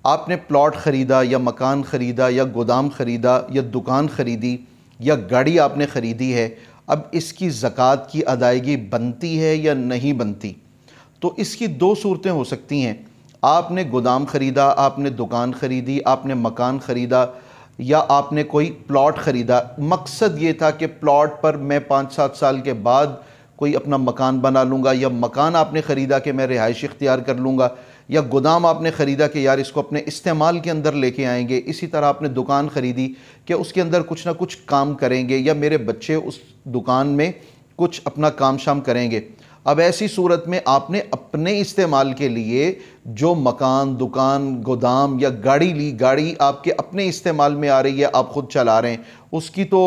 آپ نے پلاٹ خریدا یا مکان خریدا یا گودام خریدا یا دکان خریدی یا گاڑی آپ نے خریدی ہے، اب اس کی زکوٰۃ کی ادائیگی بنتی ہے یا نہیں بنتی؟ تو اس کی دو صورتیں ہو سکتی ہیں۔ آپ نے گودام خریدا، آپ نے دکان خریدی، آپ نے مکان خریدا یا آپ نے کوئی پلاٹ خریدا، مقصد یہ تھا کہ پلاٹ پر میں 5-7 سال کے بعد کوئی اپنا مکان بنا لوں گا، یا مکان آپ نے خریدا کہ میں رہائش اختیار کر لوں گا، یا گودام آپ نے خریدا کہ یار اس کو اپنے استعمال کے اندر لے کے آئیں گے، اسی طرح آپ نے دکان خریدی کہ اس کے اندر کچھ نہ کچھ کام کریں گے، یا میرے بچے اس دکان میں کچھ اپنا کام شام کریں گے۔ اب ایسی صورت میں آپ نے اپنے استعمال کے لیے جو مکان، دکان، گودام یا گاڑی لی، گاڑی آپ کے اپنے استعمال میں آ رہی ہے، آپ خود چلا رہے ہیں، اس کی تو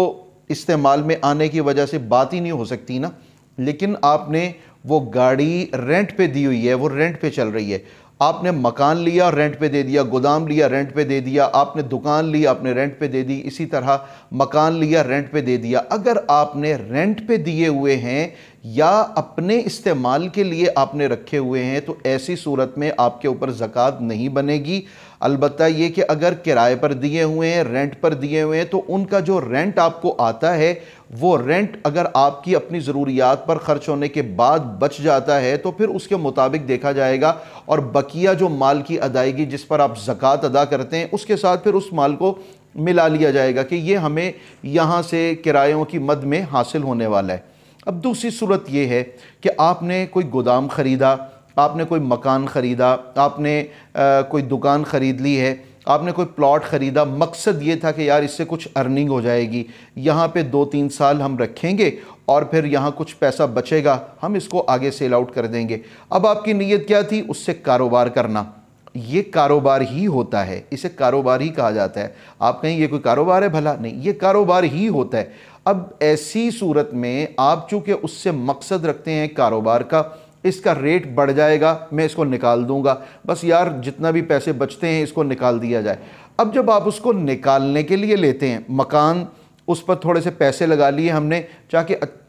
استعمال میں آنے کی وجہ سے بات ہی نہیں ہو سکتی نا۔ لیکن آپ نے وہ گاڑی رینٹ پہ دی ہوئی ہے، وہ رینٹ پہ چل رہی ہے۔ آپ نے مکان لیا، رینٹ پہ دے دیا، گودام لیا، رینٹ پہ دے دیا، آپ نے دکان لی، آپ نے رینٹ پہ دے دی، اسی طرح مکان لیا، رینٹ پہ دے دیا۔ اگر آپ نے رینٹ پہ دیے ہوئے ہیں یا اپنے استعمال کے لیے آپ نے رکھے ہوئے ہیں تو ایسی صورت میں آپ کے اوپر زکوٰۃ نہیں بنے گی۔ البتہ یہ کہ اگر کرائے پر دیے ہوئے ہیں، رینٹ پر دیے ہوئے ہیں، تو ان کا جو رینٹ آپ کو آتا ہے وہ رینٹ اگر آپ کی اپنی ضروریات پر خرچ ہونے کے بعد بچ جاتا ہے تو پھر اس کے مطابق دیکھا جائے گا، اور بقیہ جو مال کی ادائیگی جس پر آپ زکوٰۃ ادا کرتے ہیں اس کے ساتھ پھر اس مال کو ملا لیا جائے گا کہ یہ ہمیں یہاں سے کرایوں کی مد میں حاصل ہونے والا ہے۔ اب دوسری صورت یہ ہے کہ آپ نے کوئی گودام خریدا، آپ نے کوئی مکان خریدا، آپ نے کوئی دکان خرید لی ہے، آپ نے کوئی پلاٹ خریدا، مقصد یہ تھا کہ یار اس سے کچھ ارننگ ہو جائے گی، یہاں پہ 2-3 سال ہم رکھیں گے اور پھر یہاں کچھ پیسہ بچے گا، ہم اس کو آگے سیل آؤٹ کر دیں گے۔ اب آپ کی نیت کیا تھی؟ اس سے کاروبار کرنا۔ یہ کاروبار ہی ہوتا ہے، اسے کاروبار ہی کہا جاتا ہے۔ آپ کہیں یہ کوئی کاروبار ہے؟ بھلا نہیں، یہ کاروبار ہی ہوتا ہے۔ اب ایسی صورت میں آپ چونکہ اس سے مقصد رکھتے ہیں کاروبار کا، اس کا ریٹ بڑھ جائے گا، میں اس کو نکال دوں گا، بس یار جتنا بھی پیسے بچتے ہیں اس کو نکال دیا جائے۔ اب جب آپ اس کو نکالنے کے لیے لیتے ہیں، مکان اس پر تھوڑے سے پیسے لگا لیے ہم نے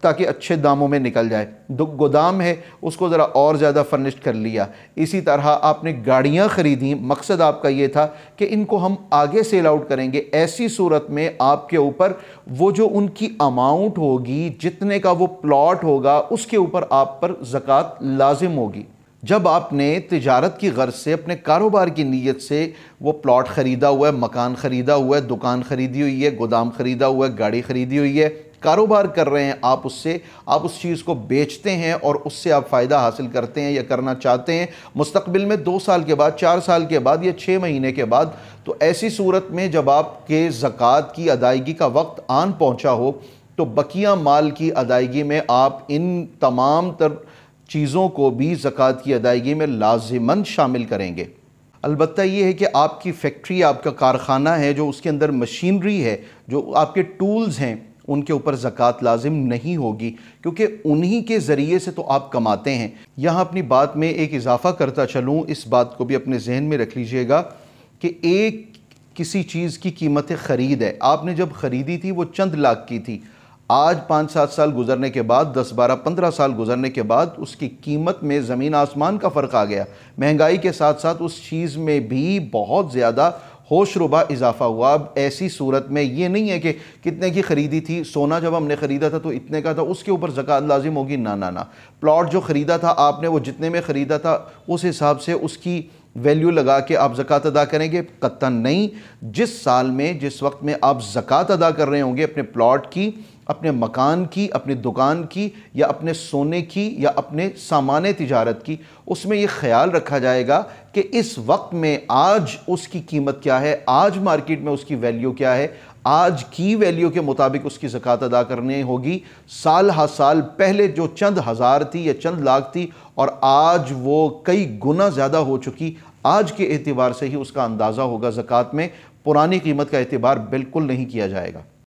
تاکہ اچھے داموں میں نکل جائے، گودام ہے اس کو ذرا اور زیادہ فرنشڈ کر لیا، اسی طرح آپ نے گاڑیاں خریدیں، مقصد آپ کا یہ تھا کہ ان کو ہم آگے سیل آؤٹ کریں گے۔ ایسی صورت میں آپ کے اوپر وہ جو ان کی اماؤنٹ ہوگی، جتنے کا وہ پلاٹ ہوگا، اس کے اوپر آپ پر زکوٰۃ لازم ہوگی۔ جب آپ نے تجارت کی غرض سے، اپنے کاروبار کی نیت سے وہ پلاٹ خریدا ہوا ہے، مکان خریدا ہوا ہے، دکان خریدی ہوئی ہے، گودام خریدا ہوا ہے، گاڑی خریدی ہوئی ہے، کاروبار کر رہے ہیں آپ اس چیز کو بیچتے ہیں اور اس سے آپ فائدہ حاصل کرتے ہیں یا کرنا چاہتے ہیں مستقبل میں 2 سال کے بعد، 4 سال کے بعد یا 6 مہینے کے بعد، تو ایسی صورت میں جب آپ کے زکوٰۃ کی ادائیگی کا وقت آن پہنچا ہو تو بقیہ مال کی ادائیگی میں آپ ان تمام تر چیزوں کو بھی زکوٰۃ کی ادائیگی میں لازماً شامل کریں گے۔ البتہ یہ ہے کہ آپ کی فیکٹری، آپ کا کارخانہ ہے، جو اس کے اندر مشینری ہے، جو آپ کے ٹولز ہیں، ان کے اوپر زکوٰۃ لازم نہیں ہوگی، کیونکہ انہی کے ذریعے سے تو آپ کماتے ہیں۔ یہاں اپنی بات میں ایک اضافہ کرتا چلوں، اس بات کو بھی اپنے ذہن میں رکھ لیجئے گا کہ کسی چیز کی قیمت خرید ہے، آپ نے جب خریدی تھی وہ چند لاکھ کی تھی، آج 5-7 سال گزرنے کے بعد، 10-12-15 سال گزرنے کے بعد اس کی قیمت میں زمین آسمان کا فرق آ گیا، مہنگائی کے ساتھ ساتھ اس چیز میں بھی بہت زیادہ ہوش ربا اضافہ ہوا۔ اب ایسی صورت میں یہ نہیں ہے کہ کتنے کی خریدی تھی، سونا جب ہم نے خریدا تھا تو اتنے کا تھا، اس کے اوپر زکوٰۃ لازم ہوگی، نہ۔ پلاٹ جو خریدا تھا آپ نے، وہ جتنے میں خریدا تھا اس حساب سے اس کی ویلیو لگا کے آپ زکوٰۃ ادا کریں گے؟ قطعاً نہیں۔ جس سال میں، جس وقت میں آپ زکوٰۃ ادا کر رہے ہوں گے اپنے پلاٹ کی، اپنے مکان کی، اپنی دکان کی، یا اپنے سونے کی، یا اپنے سامان تجارت کی، اس میں یہ خیال رکھا جائے گا کہ اس وقت میں آج اس کی قیمت کیا ہے، آج مارکیٹ میں اس کی ویلیو کیا ہے، آج کی ویلیو کے مطابق اس کی زکوٰۃ ادا کرنی ہوگی۔ سال ہا سال پہلے جو چند ہزار تھی یا چند لاکھ تھی اور آج وہ کئی گنا زیادہ ہو چکی، آج کے اعتبار سے ہی اس کا اندازہ ہوگا زکوٰۃ میں، پرانی قیمت کا اعتبار بالکل نہیں کیا جائے گا۔